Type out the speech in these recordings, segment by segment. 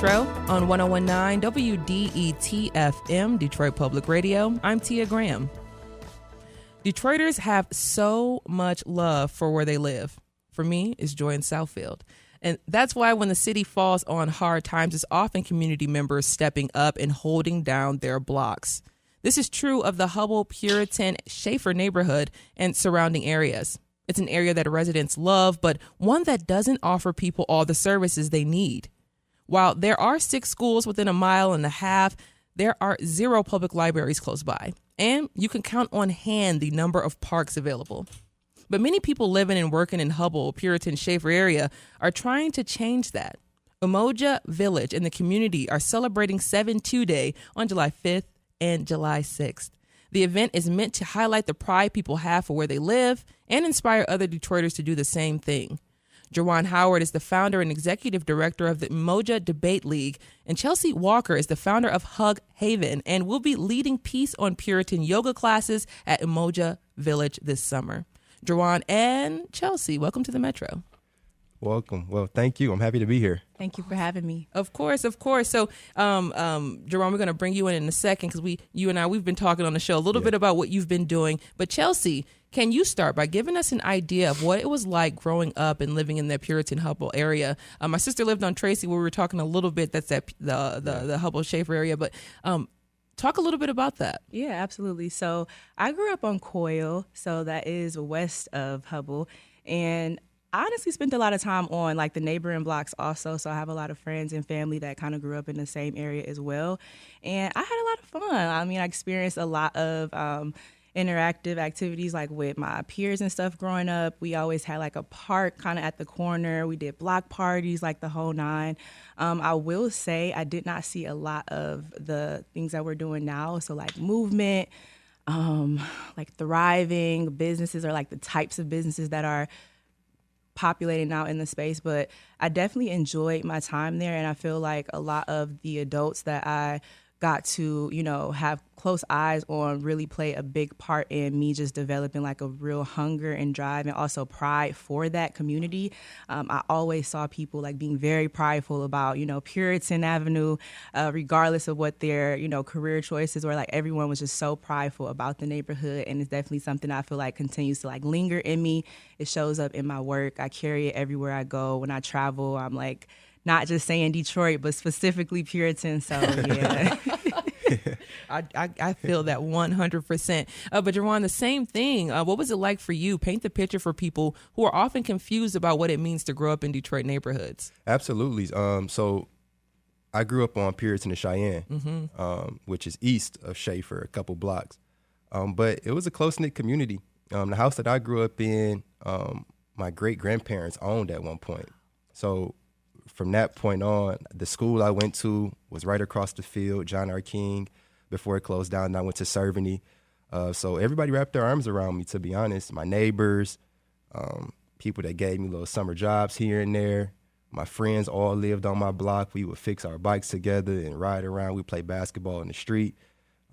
Metro on 1019 WDET-FM, Detroit Public Radio. I'm Tia Graham. Detroiters have so much love for where they live. For me, it's joy in Southfield. And that's why when the city falls on hard times, it's often community members stepping up and holding down their blocks. This is true of the Hubbell-Puritan Schaefer neighborhood and surrounding areas. It's an area that residents love, but one that doesn't offer people all the services they need. While there are 6 schools within a mile and a half, there are 0 public libraries close by. And you can count on hand the number of parks available. But many people living and working in Hubbell-Puritan Schaefer area are trying to change that. Umoja Village and the community are celebrating 7-2 Day on July 5th and July 6th. The event is meant to highlight the pride people have for where they live and inspire other Detroiters to do the same thing. Jerwan Howard is the founder and executive director of the Umoja Debate League, and Chelsea Walker is the founder of Hug Haven and will be leading Peace on Puritan yoga classes at Umoja Village this summer. Jerwan and Chelsea, welcome to the Metro. Welcome. Well, thank you. I'm happy to be here. Thank you for having me. Of course. So, Jerome, we're going to bring you in a second because you and I, we've been talking on the show a little bit about what you've been doing. But Chelsea, can you start by giving us an idea of what it was like growing up and living in the Puritan Hubbell area? My sister lived on Tracy, where we were talking a little bit. That's at the Hubbell-Schaefer area. But talk a little bit about that. Yeah, absolutely. So I grew up on Coyle, so that is west of Hubbell, and I honestly spent a lot of time on like the neighboring blocks also, so I have a lot of friends and family that kind of grew up in the same area as well, and I had a lot of fun. I mean, I experienced a lot of interactive activities like with my peers and stuff growing up. We always had like a park kind of at the corner. We did block parties like the whole nine. I will say I did not see a lot of the things that we're doing now, so like movement, like thriving businesses or like the types of businesses that are populating now in the space, but I definitely enjoyed my time there, and I feel like a lot of the adults that I got to, have close eyes on really play a big part in me just developing like a real hunger and drive and also pride for that community. I always saw people like being very prideful about, Puritan Avenue, regardless of what their, career choices were. Like everyone was just so prideful about the neighborhood, and it's definitely something I feel like continues to like linger in me. It shows up in my work. I carry it everywhere I go. When I travel, I'm like, not just saying Detroit, but specifically Puritan. So, yeah. I feel that 100%. But Jerwan, the same thing. What was it like for you? Paint the picture for people who are often confused about what it means to grow up in Detroit neighborhoods. Absolutely. So I grew up on Puritan and Cheyenne, which is east of Schaefer, a couple blocks. But it was a close-knit community. The house that I grew up in, my great-grandparents owned at one point. So from that point on, the school I went to was right across the field, John R. King, before it closed down. And I went to Cerveny. So everybody wrapped their arms around me, to be honest. My neighbors, people that gave me little summer jobs here and there. My friends all lived on my block. We would fix our bikes together and ride around. We played basketball in the street.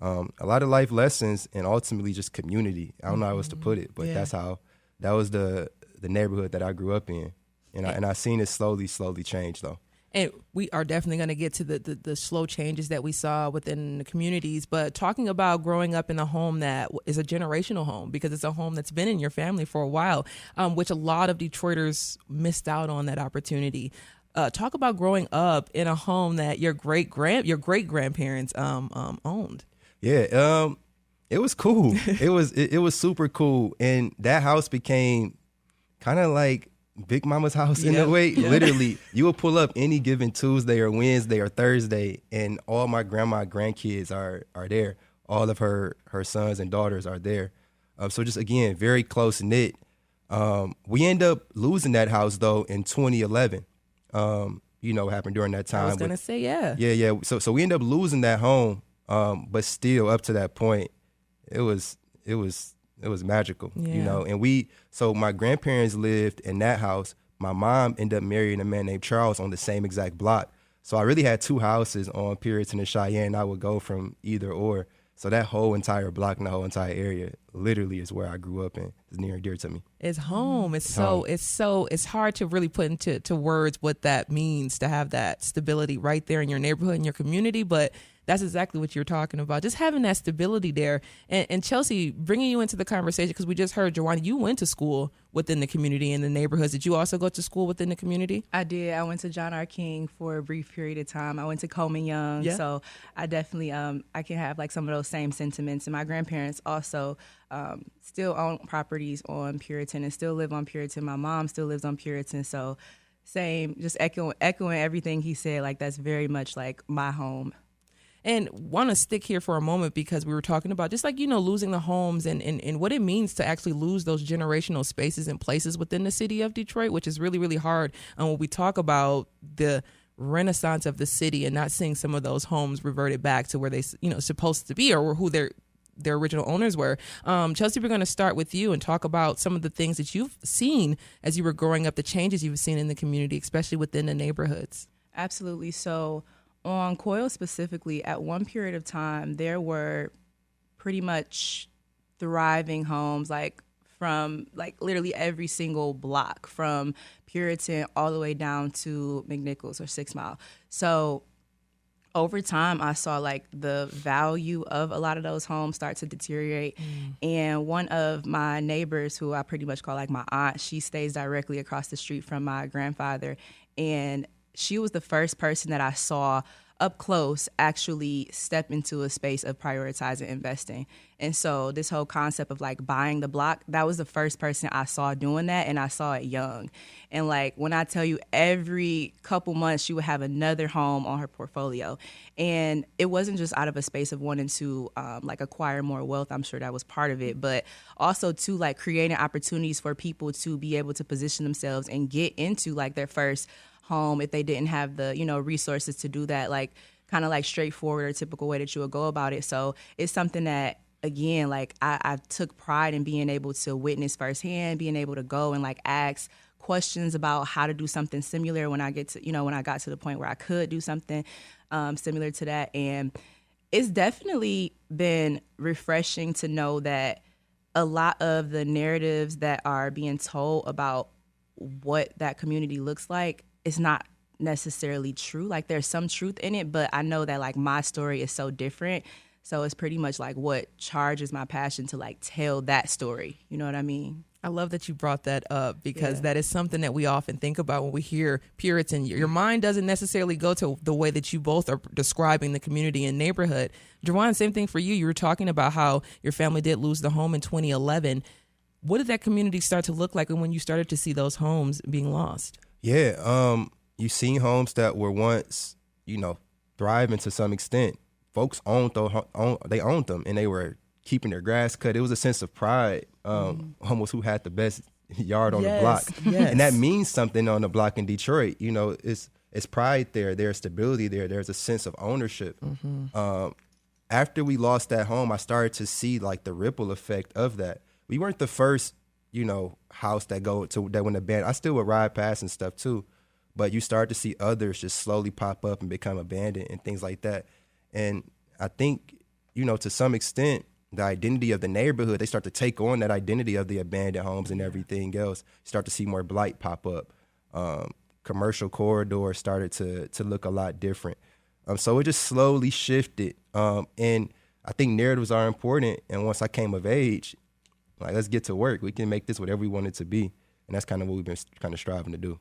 A lot of life lessons and ultimately just community. I don't know how else to put it, but that was the neighborhood that I grew up in. And I seen it slowly change, though. And we are definitely going to get to the slow changes that we saw within the communities. But talking about growing up in a home that is a generational home, because it's a home that's been in your family for a while, which a lot of Detroiters missed out on that opportunity. Talk about growing up in a home that your great grandparents owned. Yeah, it was cool. it was super cool, and that house became kind of like Big Mama's house in a way. Literally, you will pull up any given Tuesday or Wednesday or Thursday, and all my grandkids are there. All of her sons and daughters are there. So just, again, very close-knit. We end up losing that house, though, in 2011. Happened during that time. I was going to say, yeah. Yeah. So we end up losing that home, but still, up to that point, it was magical, and so my grandparents lived in that house. My mom ended up marrying a man named Charles on the same exact block. So I really had 2 houses on Puritan and Cheyenne. I would go from either or. So that whole entire block and the whole entire area literally is where I grew up and is near and dear to me. It's home. It's home. It's hard to really put into words what that means to have that stability right there in your neighborhood, in your community. But that's exactly what you're talking about. Just having that stability there. And Chelsea, bringing you into the conversation, because we just heard, Joanna, you went to school within the community and the neighborhoods. Did you also go to school within the community? I did. I went to John R. King for a brief period of time. I went to Coleman Young. Yeah. So I definitely, I can have like some of those same sentiments. And my grandparents also still own properties on Puritan and still live on Puritan. My mom still lives on Puritan. So same, just echoing everything he said. Like, that's very much like my home. And want to stick here for a moment because we were talking about just like, losing the homes and what it means to actually lose those generational spaces and places within the city of Detroit, which is really, really hard. And when we talk about the renaissance of the city and not seeing some of those homes reverted back to where they, supposed to be or who their original owners were. Chelsea, we're going to start with you and talk about some of the things that you've seen as you were growing up, the changes you've seen in the community, especially within the neighborhoods. Absolutely. So on Coyle specifically, at one period of time, there were pretty much thriving homes, like from like literally every single block, from Puritan all the way down to McNichols or 6 Mile. So over time, I saw like the value of a lot of those homes start to deteriorate. And one of my neighbors, who I pretty much call like my aunt, she stays directly across the street from my grandfather. And she was the first person that I saw up close actually step into a space of prioritizing investing. And so this whole concept of like buying the block, that was the first person I saw doing that, and I saw it young. And like when I tell you, every couple months she would have another home on her portfolio. And it wasn't just out of a space of wanting to like acquire more wealth. I'm sure that was part of it, but also to like creating opportunities for people to be able to position themselves and get into like their first home if they didn't have the resources to do that, like kind of like straightforward or typical way that you would go about it. So it's something that, again, like I took pride in being able to witness firsthand, being able to go and like ask questions about how to do something similar when I get to when I got to the point where I could do something similar to that. And it's definitely been refreshing to know that a lot of the narratives that are being told about what that community looks like is not necessarily true. Like there's some truth in it, but I know that like my story is so different. So it's pretty much like what charges my passion to like tell that story. You know what I mean? I love that you brought that up because that is something that we often think about when we hear Puritan. Your mind doesn't necessarily go to the way that you both are describing the community and neighborhood. Jawan, same thing for you. You were talking about how your family did lose the home in 2011. What did that community start to look like when you started to see those homes being lost? Yeah, you seen homes that were once, thriving to some extent. Folks owned them, and they were keeping their grass cut. It was a sense of pride, almost who had the best yard on the block. Yes. And that means something on the block in Detroit. It's pride there. There's stability there. There's a sense of ownership. After we lost that home, I started to see like the ripple effect of that. We weren't the first, house that went abandoned. I still would ride past and stuff too, but you start to see others just slowly pop up and become abandoned and things like that. And I think, to some extent, the identity of the neighborhood, they start to take on that identity of the abandoned homes and everything else. You start to see more blight pop up. Commercial corridors started to look a lot different. So it just slowly shifted. And I think narratives are important. And once I came of age, like, let's get to work. We can make this whatever we want it to be. And that's kind of what we've been kind of striving to do.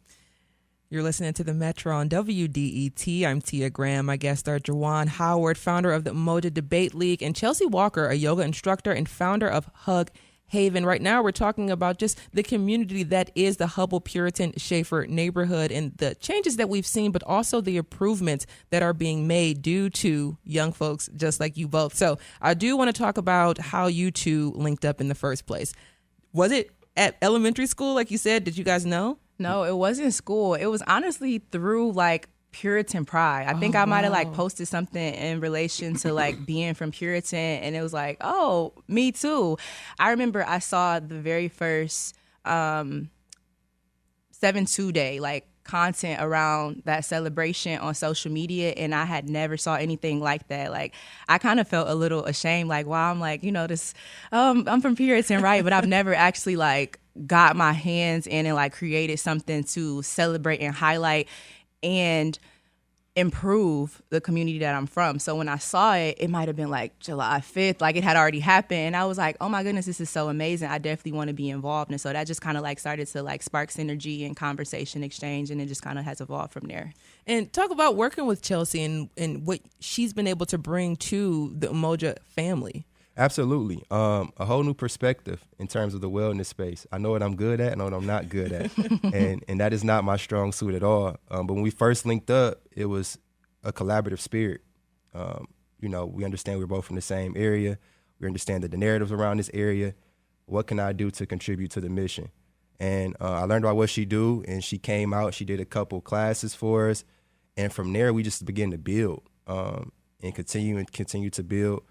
You're listening to The Metro on WDET. I'm Tia Graham. My guests are Jawan Howard, founder of the Umoja Debate League, and Chelsea Walker, a yoga instructor and founder of Hug Haven. Right now, we're talking about just the community that is the Hubbell-Puritan Schaefer neighborhood and the changes that we've seen, but also the improvements that are being made due to young folks just like you both. So I do want to talk about how you two linked up in the first place. Was it at elementary school, like you said? Did you guys know? No, it wasn't school. It was honestly through like Puritan pride. I think I might have like posted something in relation to like being from Puritan, and it was like, oh, me too. I remember I saw the very first 7-2 day, like content around that celebration on social media, and I had never saw anything like that. Like, I kind of felt a little ashamed, like, wow, I'm like, this, I'm from Puritan, right? But I've never actually like got my hands in and like created something to celebrate and highlight and improve the community that I'm from. So when I saw it, it might have been like July 5th, like it had already happened. And I was like, oh my goodness, this is so amazing. I definitely want to be involved. And so that just kind of like started to like spark synergy and conversation exchange. And it just kind of has evolved from there. And talk about working with Chelsea and what she's been able to bring to the Umoja family. Absolutely. A whole new perspective in terms of the wellness space. I know what I'm good at. I know what I'm not good at. and that is not my strong suit at all. But when we first linked up, it was a collaborative spirit. We understand we're both from the same area. We understand that the narratives around this area. What can I do to contribute to the mission? And I learned about what she do, and she came out. She did a couple classes for us. And from there, we just began to build and continue to build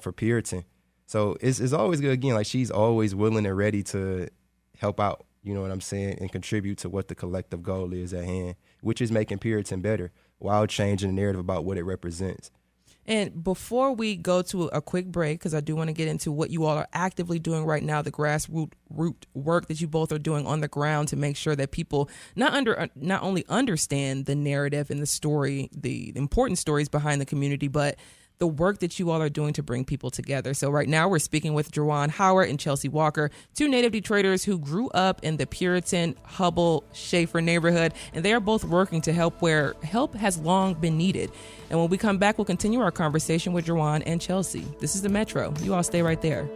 for Puritan. So it's always good, again, like she's always willing and ready to help out, you know what I'm saying, and contribute to what the collective goal is at hand, which is making Puritan better while changing the narrative about what it represents. And before we go to a quick break, because I do want to get into what you all are actively doing right now, the grassroots work that you both are doing on the ground to make sure that people not only understand the narrative and the story, the important stories behind the community, but the work that you all are doing to bring people together. So right now we're speaking with Jerwan Howard and Chelsea Walker, two native Detroiters who grew up in the Puritan Hubbell-Schaefer neighborhood, and they are both working to help where help has long been needed. And when we come back, we'll continue our conversation with Jerwan and Chelsea. This is the Metro. You all stay right there.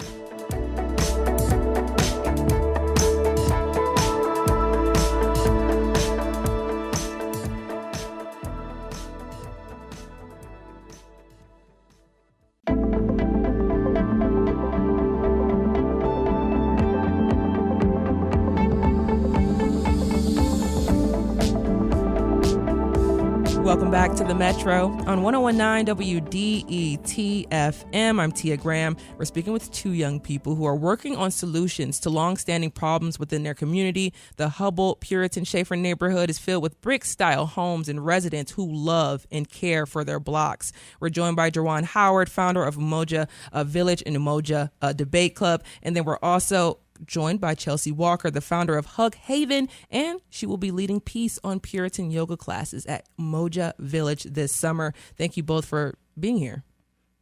Welcome back to the Metro on 101.9 WDET-FM. I'm Tia Graham. We're speaking with two young people who are working on solutions to longstanding problems within their community. The Hubbell-Puritan Schaefer neighborhood is filled with brick-style homes and residents who love and care for their blocks. We're joined by Jerwan Howard, founder of Umoja Village and Umoja Debate Club. And then we're also joined by Chelsea Walker, the founder of Hug Haven, and she will be leading Peace on Puritan yoga classes at Umoja Village this summer. Thank you both for being here.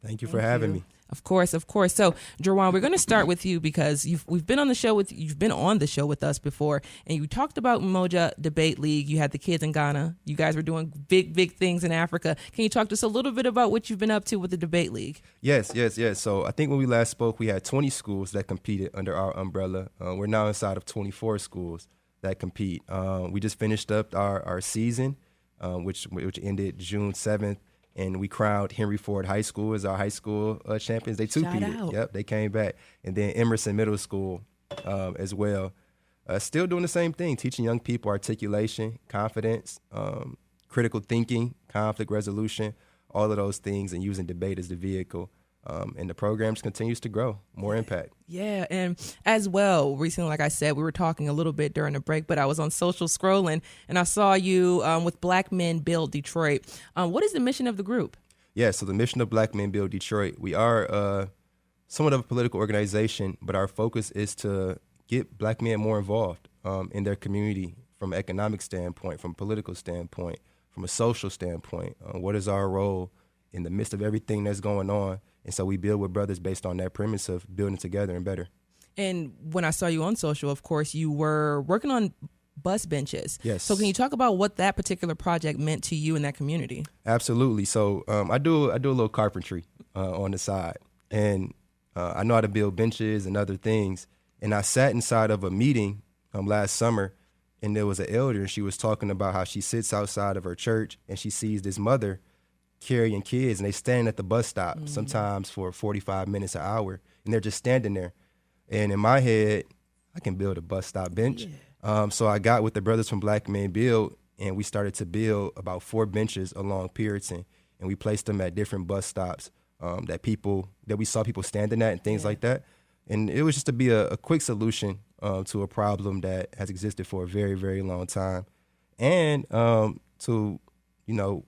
Thank you for having me. Of course. So, Jerwan, we're going to start with you because you've been on the show with us before, and you talked about Umoja Debate League. You had the kids in Ghana. You guys were doing big things in Africa. Can you talk to us a little bit about what you've been up to with the Debate League? Yes. So I think when we last spoke, we had 20 schools that competed under our umbrella. We're now inside of 24 schools that compete. We just finished up our season, which ended June 7th. And we crowned Henry Ford High School as our high school champions. They two-peated. Yep, they came back. And then Emerson Middle School as well. Still doing the same thing, teaching young people articulation, confidence, critical thinking, conflict resolution, all of those things, and using debate as the vehicle. And the program just continues to grow, more impact. Yeah, and as well, recently, like I said, we were talking a little bit during the break, but I was on social scrolling, and I saw you with Black Men Build Detroit. What is the mission of the group? Yeah, so the mission of Black Men Build Detroit, we are somewhat of a political organization, but our focus is to get Black men more involved in their community from an economic standpoint, from a political standpoint, from a social standpoint. What is our role in the midst of everything that's going on? And so we build with brothers based on that premise of building together and better. And when I saw you on social, of course, you were working on bus benches. Yes. So can you talk about what that particular project meant to you in that community? Absolutely. So I do a little carpentry on the side. And I know how to build benches and other things. And I sat inside of a meeting last summer, and there was an elder, and she was talking about how she sits outside of her church, and she sees this mother carrying kids, and they stand at the bus stop sometimes for 45 minutes, an hour, and they're just standing there. And in my head, I can build a bus stop bench. Yeah. So I got with the brothers from Black Men Build, and we started to build about 4 benches along Puritan, and we placed them at different bus stops that we saw people standing at and things like that. And it was just to be a quick solution to a problem that has existed for a very, very long time. And to,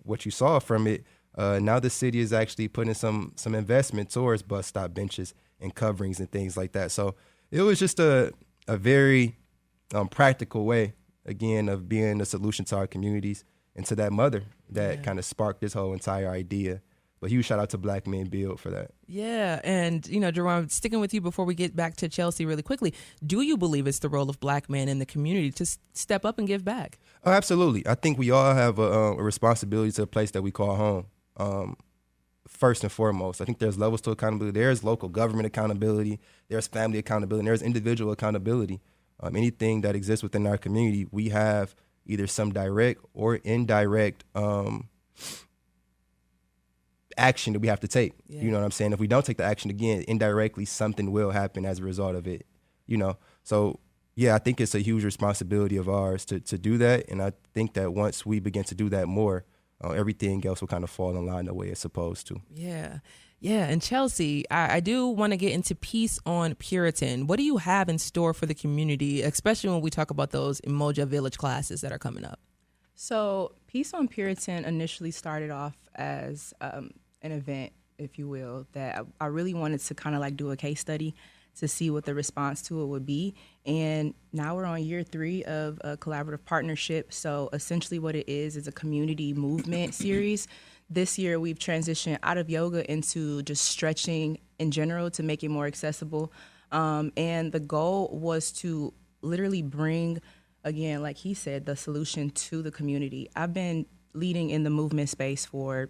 what you saw from it, now the city is actually putting some investment towards bus stop benches and coverings and things like that. So it was just a very practical way, again, of being a solution to our communities and to that mother that kind of sparked this whole entire idea. But huge shout out to Black Men Build for that. Yeah. And, Jerome, sticking with you before we get back to Chelsea really quickly, do you believe it's the role of Black men in the community to step up and give back? Oh, absolutely. I think we all have a responsibility to a place that we call home. First and foremost, I think there's levels to accountability. There's local government accountability. There's family accountability. And there's individual accountability. Anything that exists within our community, we have either some direct or indirect action that we have to take. Yeah. You know what I'm saying? If we don't take the action, again, indirectly, something will happen as a result of it. So yeah, I think it's a huge responsibility of ours to do that. And I think that once we begin to do that more, everything else will kind of fall in line the way it's supposed to. Yeah. Yeah. And Chelsea, I do want to get into Peace on Puritan. What do you have in store for the community, especially when we talk about those Umoja Village classes that are coming up? So Peace on Puritan initially started off as an event, if you will, that I really wanted to kind of like do a case study to see what the response to it would be. And now we're on year 3 of a collaborative partnership. So essentially what it is a community movement series. This year we've transitioned out of yoga into just stretching in general to make it more accessible. And the goal was to literally bring, again, like he said, the solution to the community. I've been leading in the movement space for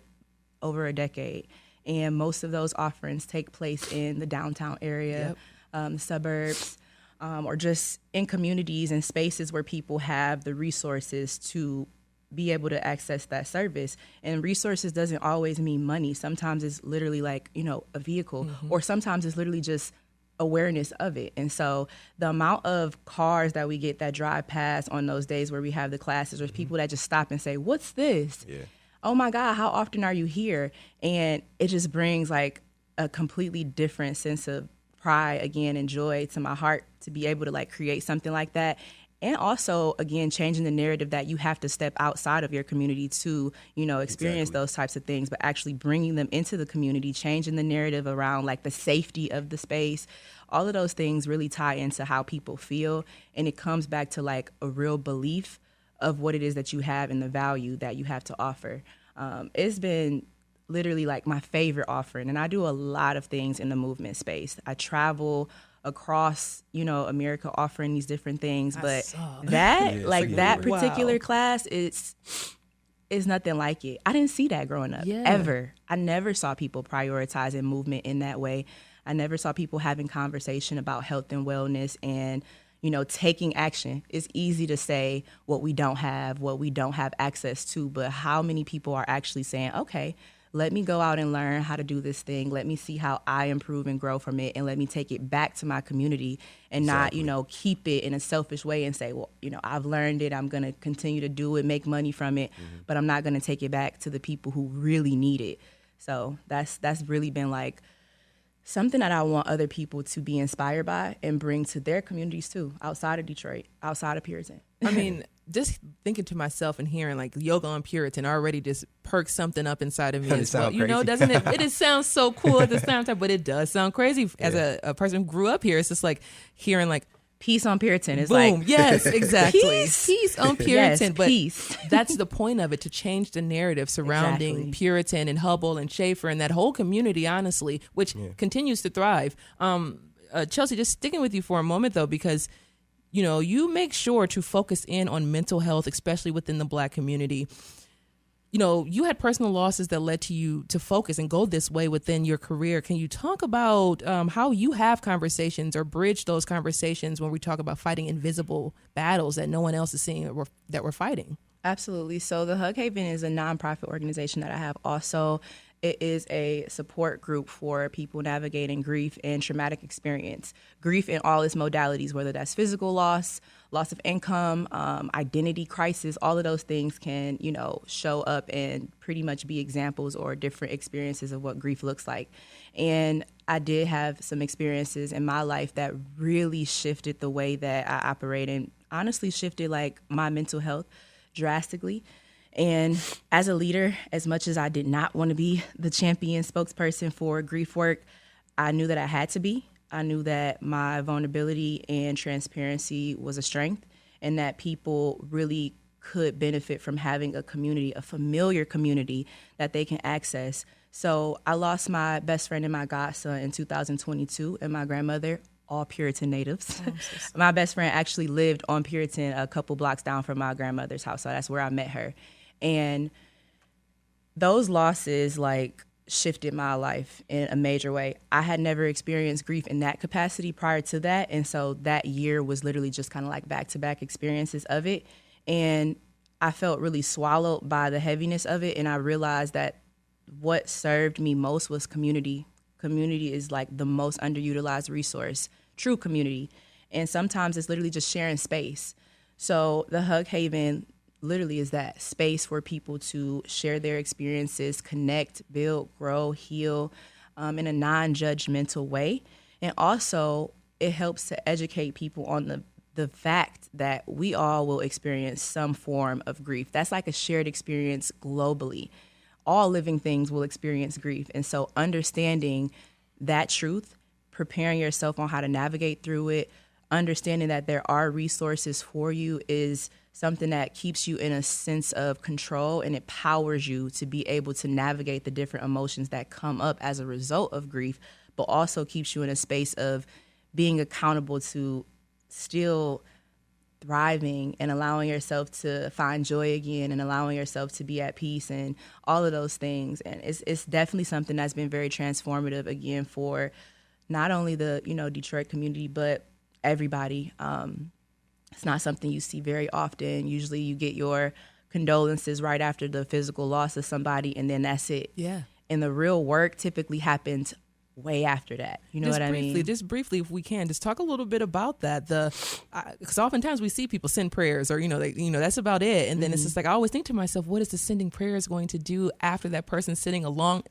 over a decade, and most of those offerings take place in the downtown area, the suburbs, or just in communities and spaces where people have the resources to be able to access that service. And resources doesn't always mean money. Sometimes it's literally like, a vehicle, or sometimes it's literally just awareness of it. And so the amount of cars that we get that drive past on those days where we have the classes, or people that just stop and say, "What's this?" Yeah. "Oh my God, how often are you here?" And it just brings like a completely different sense of pride, again, and joy to my heart to be able to like create something like that. And also, again, changing the narrative that you have to step outside of your community to, experience those types of things, but actually bringing them into the community, changing the narrative around like the safety of the space. All of those things really tie into how people feel. And it comes back to like a real belief of what it is that you have and the value that you have to offer. It's been literally like my favorite offering. And I do a lot of things in the movement space. I travel across, America offering these different things. But that particular class is nothing like it. I didn't see that growing up, ever. I never saw people prioritizing movement in that way. I never saw people having conversation about health and wellness and, taking action. It's easy to say what we don't have access to, but how many people are actually saying, okay, let me go out and learn how to do this thing. Let me see how I improve and grow from it, and let me take it back to my community and not, keep it in a selfish way and say, well, I've learned it. I'm going to continue to do it, make money from it, but I'm not going to take it back to the people who really need it. So that's really been like something that I want other people to be inspired by and bring to their communities too, outside of Detroit, outside of Puritan. I mean, just thinking to myself and hearing like yoga on Puritan already just perks something up inside of me as well. Doesn't it? It sounds so cool at the same time, but it does sound crazy. As a person who grew up here, it's just like hearing like Peace on Puritan. It's boom. Like yes, exactly. Peace on Puritan. Yes, but peace. That's the point of it, to change the narrative surrounding Puritan and Hubbell and Schaefer and that whole community, honestly, which continues to thrive. Chelsea, just sticking with you for a moment though, because you make sure to focus in on mental health, especially within the Black community. You had personal losses that led to you to focus and go this way within your career. Can you talk about how you have conversations or bridge those conversations when we talk about fighting invisible battles that no one else is seeing that we're fighting? Absolutely. So the Hug Haven is a nonprofit organization that I have also. It is a support group for people navigating grief and traumatic experience. Grief in all its modalities, whether that's physical loss of income, identity crisis, all of those things can, show up and pretty much be examples or different experiences of what grief looks like. And I did have some experiences in my life that really shifted the way that I operate and honestly shifted like my mental health drastically. And as a leader, as much as I did not want to be the champion spokesperson for grief work, I knew that I had to be. I knew that my vulnerability and transparency was a strength, and that people really could benefit from having a community, a familiar community that they can access. So I lost my best friend and my godson in 2022, and my grandmother, all Puritan natives. Oh, so my best friend actually lived on Puritan a couple blocks down from my grandmother's house, so that's where I met her. And those losses shifted my life in a major way. I had never experienced grief in that capacity prior to that, and so that year was literally just kind of like back-to-back experiences of it. And I felt really swallowed by the heaviness of it, and I realized that what served me most was community. Community is like the most underutilized resource, true community. And sometimes it's literally just sharing space. So the Hug Haven literally is that space for people to share their experiences, connect, build, grow, heal in a non-judgmental way. And also it helps to educate people on the fact that we all will experience some form of grief. That's like a shared experience globally. All living things will experience grief. And so understanding that truth, preparing yourself on how to navigate through it, understanding that there are resources for you is something that keeps you in a sense of control and empowers you to be able to navigate the different emotions that come up as a result of grief, but also keeps you in a space of being accountable to still thriving and allowing yourself to find joy again and allowing yourself to be at peace and all of those things. And it's definitely something that's been very transformative again for not only the Detroit community, but everybody. It's not something you see very often. Usually you get your condolences right after the physical loss of somebody, and then that's it. Yeah. And the real work typically happens way after that. You know what I mean? Just briefly, if we can, just talk a little bit about that. Because oftentimes we see people send prayers, or that's about it. And then it's just like I always think to myself, what is the sending prayers going to do after that person sitting alone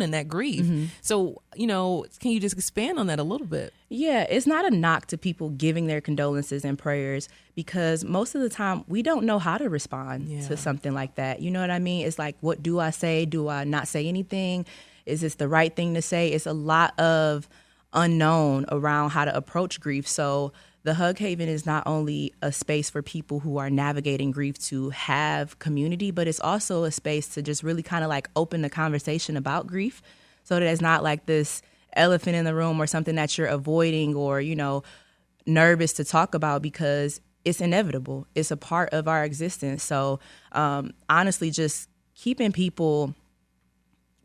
in that grief? So can you just expand on that a little bit? Yeah, it's not a knock to people giving their condolences and prayers, because most of the time we don't know how to respond to something like that. You know what I mean? It's like, what do I say? Do I not say anything? Is this the right thing to say? It's a lot of unknown around how to approach grief. So the Hug Haven is not only a space for people who are navigating grief to have community, but it's also a space to just really kind of like open the conversation about grief, so that it's not like this elephant in the room or something that you're avoiding or, nervous to talk about, because it's inevitable. It's a part of our existence. So honestly, just keeping people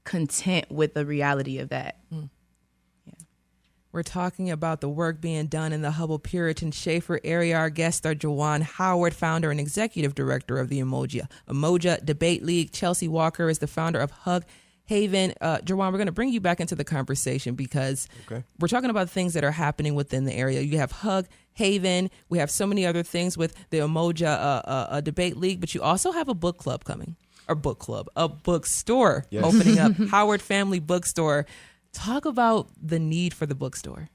content with the reality of that. Yeah. We're talking about the work being done in the Hubbell-Puritan Schaefer area. Our guests are Jawan Howard, founder and executive director of the Umoja Debate League. Chelsea Walker is the founder of Hug Haven. Jawan, we're going to bring you back into the conversation because we're talking about things that are happening within the area. You have Hug Haven. We have so many other things with the Umoja Debate League, but you also have a book club coming. A bookstore opening up, Howard Family Bookstore. Talk about the need for the bookstore.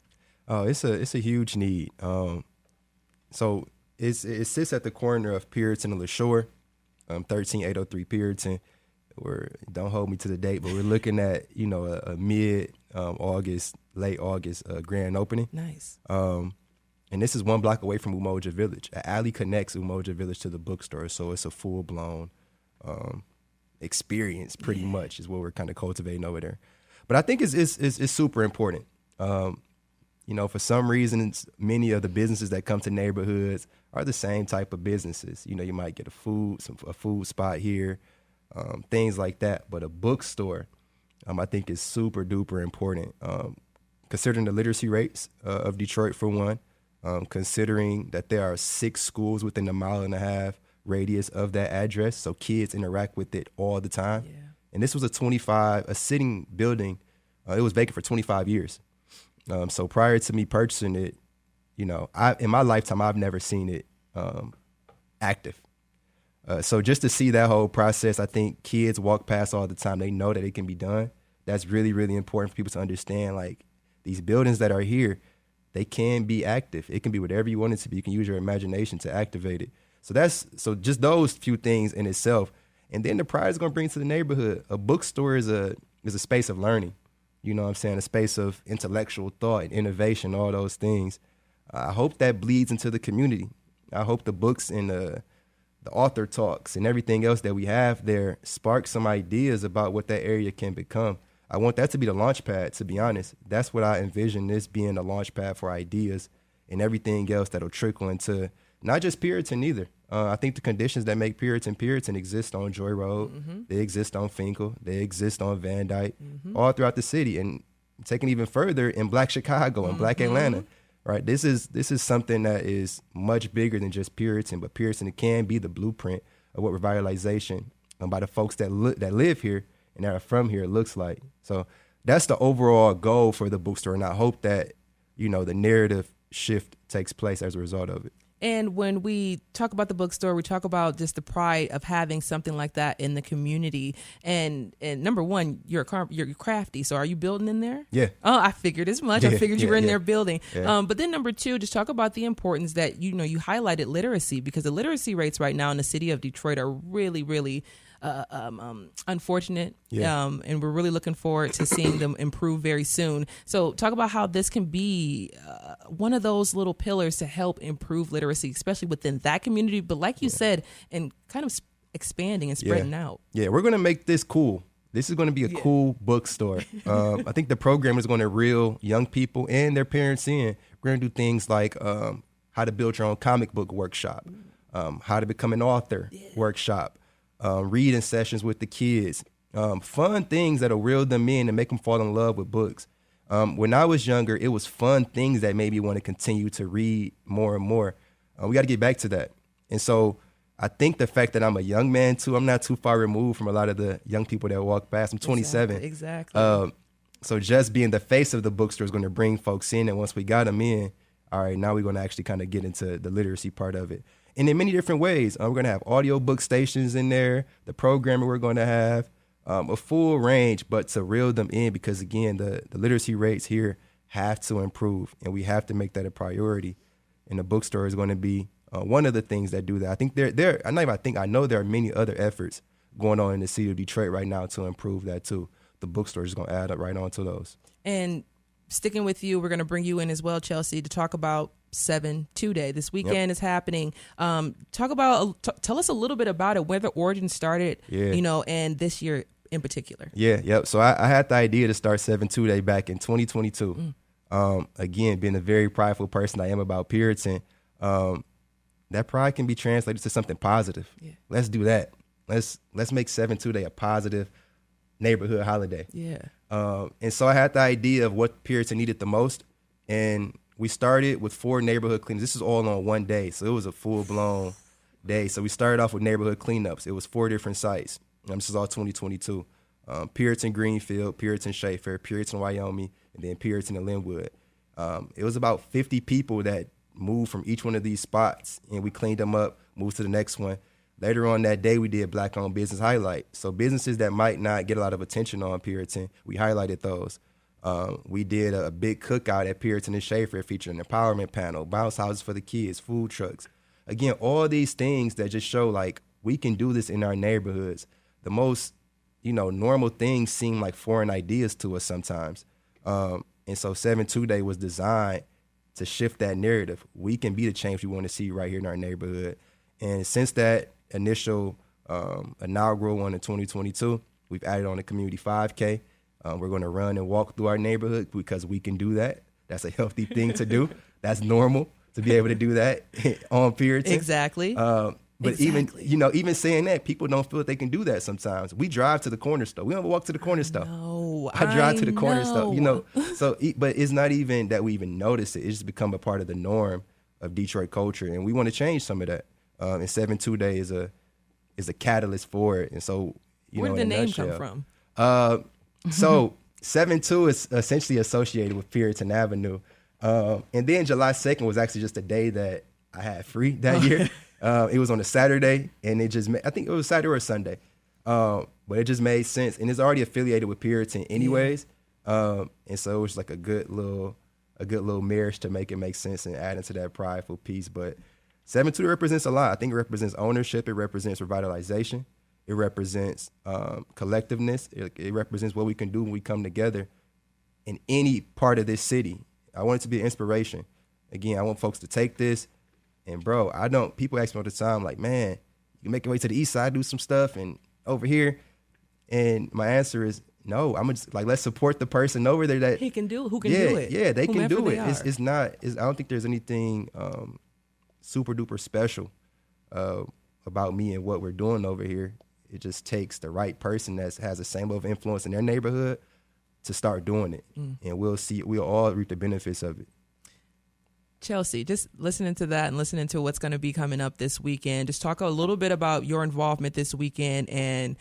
Oh, it's a huge need. So it sits at the corner of Puritan and LaShore, 13803 Puritan. Don't hold me to the date, but we're looking at a mid-August, late August grand opening. Nice. And this is 1 block away from Umoja Village. An alley connects Umoja Village to the bookstore, so it's a full-blown experience, pretty much, is what we're kind of cultivating over there. But I think it's super important. For some reasons, many of the businesses that come to neighborhoods are the same type of businesses. You might get a food spot here, things like that. But a bookstore, I think, is super duper important. Considering the literacy rates of Detroit, for one, considering that there are 6 schools within a 1.5 mile radius of that address, so kids interact with it all the time. Yeah. And this was a sitting building. It was vacant for 25 years. So prior to me purchasing it, in my lifetime, I've never seen it active. So just to see that whole process, I think kids walk past all the time. They know that it can be done. That's really, really important for people to understand. Like, these buildings that are here, they can be active. It can be whatever you want it to be. You can use your imagination to activate it. So just those few things in itself. And then the pride is going to bring to the neighborhood. A bookstore is a space of learning. You know what I'm saying? A space of intellectual thought and innovation, all those things. I hope that bleeds into the community. I hope the books and the author talks and everything else that we have there spark some ideas about what that area can become. I want that to be the launch pad, to be honest. That's what I envision this being, the launch pad for ideas and everything else that'll trickle into not just Puritan either. I think the conditions that make Puritan exist on Joy Road. They exist on Finkel. They exist on Van Dyke, all throughout the city. And taking even further in Black Chicago and Black Atlanta. Right, this is something that is much bigger than just Puritan, but Puritan can be the blueprint of what revitalization by the folks that live here and that are from here looks like. So that's the overall goal for the bookstore, and I hope that the narrative shift takes place as a result of it. And when we talk about the bookstore, we talk about just the pride of having something like that in the community. And number one, you're crafty. So are you building in there? Yeah. Oh, I figured as much. I figured you were in there building. Yeah. But then number two, just talk about the importance that, you highlighted literacy, because the literacy rates right now in the city of Detroit are really, really unfortunate. Yeah. And we're really looking forward to seeing them improve very soon. So talk about how this can be one of those little pillars to help improve literacy, especially within that community. But like you said, and kind of expanding and spreading out. Yeah, we're going to make this cool. This is going to be a cool bookstore. I think the program is going to reel young people and their parents in. We're going to do things like how to build your own comic book workshop, how to become an author workshop, reading sessions with the kids, fun things that'll reel them in and make them fall in love with books. When I was younger, it was fun things that made me want to continue to read more and more. We got to get back to that. And so I think the fact that I'm a young man too, I'm not too far removed from a lot of the young people that walk past. I'm 27. Exactly. So just being the face of the bookstore is going to bring folks in. And once we got them in, all right, now we're going to actually kind of get into the literacy part of it. And in many different ways. We're going to have audiobook stations in there, the programming we're going to have, a full range, but to reel them in because, again, the literacy rates here have to improve, and we have to make that a priority. And the bookstore is going to be one of the things that do that. I think I know there are many other efforts going on in the city of Detroit right now to improve that too. The bookstore is going to add up right on to those. And sticking with you, we're going to bring you in as well, Chelsea, to talk about 7-2 Day. This weekend is happening. Tell us a little bit about it, where the origin started, and this year in particular. So I had the idea to start 7-2 Day back in 2022. Again, being a very prideful person I am about Puritan, that pride can be translated to something positive. Let's do that. Let's make 7-2 Day a positive neighborhood holiday. And so I had the idea of what Puritan needed the most, and we started with 4 neighborhood cleanups. This is all on one day, so it was a full-blown day. So we started off with neighborhood cleanups. It was 4 different sites. This is all 2022. Puritan Greenfield, Puritan Schaefer, Puritan Wyoming, and then Puritan and Linwood. It was about 50 people that moved from each one of these spots, and we cleaned them up, moved to the next one. Later on that day, we did Black-owned business highlight. So businesses that might not get a lot of attention on Puritan, we highlighted those. We did a big cookout at Puritan and Schaefer featuring an empowerment panel, bounce houses for the kids, food trucks. Again, all these things that just show like we can do this in our neighborhoods. The most, normal things seem like foreign ideas to us sometimes. And so 7-2 Day was designed to shift that narrative. We can be the change we want to see right here in our neighborhood. And since that initial inaugural one in 2022, we've added on a community 5K. We're going to run and walk through our neighborhood because we can do that. That's a healthy thing to do. That's normal to be able to do that on Puritan. Exactly. But even saying that, people don't feel that they can do that sometimes. We drive to the corner store. We don't walk to the corner store. No, I drive to the corner store. So, but it's not even that we even notice it. It's just become a part of the norm of Detroit culture, and we want to change some of that. And 7-2 Day is a catalyst for it. And so, where did the name come from? So 7-2 is essentially associated with Puritan Avenue. And then July 2nd was actually just a day that I had free that year. It was on a Saturday, and I think it was Saturday or Sunday. But it just made sense. And it's already affiliated with Puritan anyways. And so it was like a good little marriage to make it make sense and add into that prideful piece. But 7-2 represents a lot. I think it represents ownership. It represents revitalization. It represents collectiveness. It represents what we can do when we come together in any part of this city. I want it to be an inspiration. Again, I want folks to take this. And, bro, people ask me all the time, like, man, you make your way to the east side, do some stuff, and over here. And my answer is no. I'm just like, let's support the person over there that who can do it. Yeah, they can do it. Are. It's not. I don't think there's anything super duper special about me and what we're doing over here. It just takes the right person that has the same level of influence in their neighborhood to start doing it, and we'll all reap the benefits of it. Chelsea, just listening to that and listening to what's going to be coming up this weekend, just talk a little bit about your involvement this weekend. And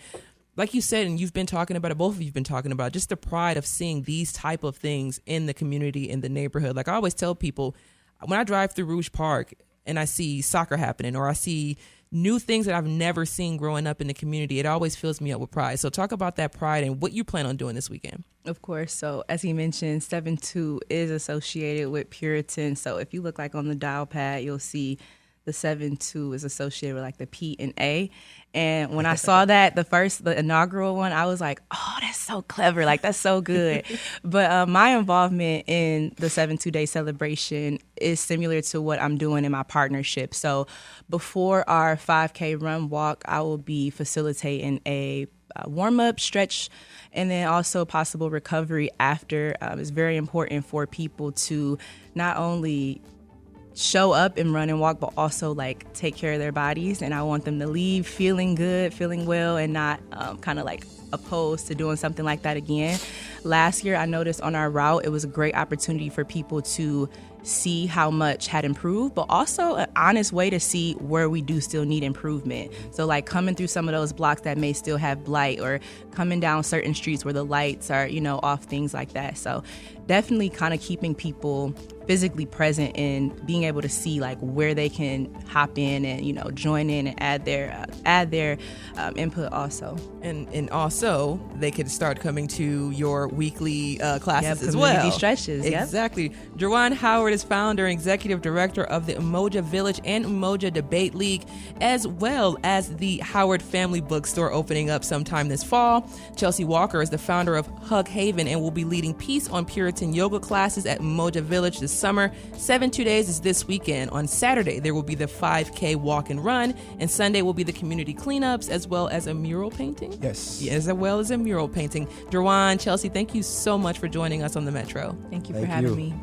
like you said, and you've been talking about it, both of you have been talking about just the pride of seeing these type of things in the community, in the neighborhood. Like I always tell people, when I drive through Rouge Park and I see soccer happening, or I see new things that I've never seen growing up in the community, it always fills me up with pride. So talk about that pride and what you plan on doing this weekend. Of course. So as he mentioned, 7-2 is associated with Puritan. So if you look like on the dial pad, you'll see the 7-2 is associated with like the P and A. And when I saw that, the inaugural one, I was like, oh, that's so clever. Like, that's so good. But my involvement in the 7-2 day celebration is similar to what I'm doing in my partnership. So before our 5K run walk, I will be facilitating a warm-up, stretch, and then also possible recovery after. It's very important for people to not only show up and run and walk, but also like take care of their bodies. And I want them to leave feeling good, feeling well, and not kind of like opposed to doing something like that again. Last year, I noticed on our route, it was a great opportunity for people to see how much had improved, but also an honest way to see where we do still need improvement. So like coming through some of those blocks that may still have blight, or coming down certain streets where the lights are, off, things like that. So definitely kind of keeping people physically present and being able to see like where they can hop in and, join in and add their input also. And also they could start coming to your weekly classes as well. Community stretches. Exactly. Yep. Jerwan Howard is founder and executive director of the Umoja Village and Umoja Debate League, as well as the Howard Family Bookstore opening up sometime this fall. Chelsea Walker is the founder of Hug Haven and will be leading Peace on Puritan yoga classes at Umoja Village this summer. 7-2 days is this weekend. On Saturday, there will be the 5K walk and run, and Sunday will be the community cleanups, as well as a mural painting. Yes. As well as a mural painting. Jerwan, Chelsea, thank you so much for joining us on the Metro. Thank you for having me.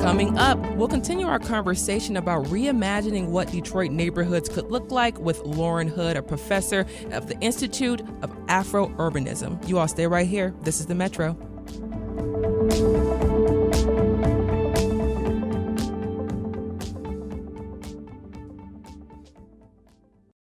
Coming up, we'll continue our conversation about reimagining what Detroit neighborhoods could look like with Lauren Hood, a professor of the Institute of Afro-Urbanism. You all stay right here. This is the Metro.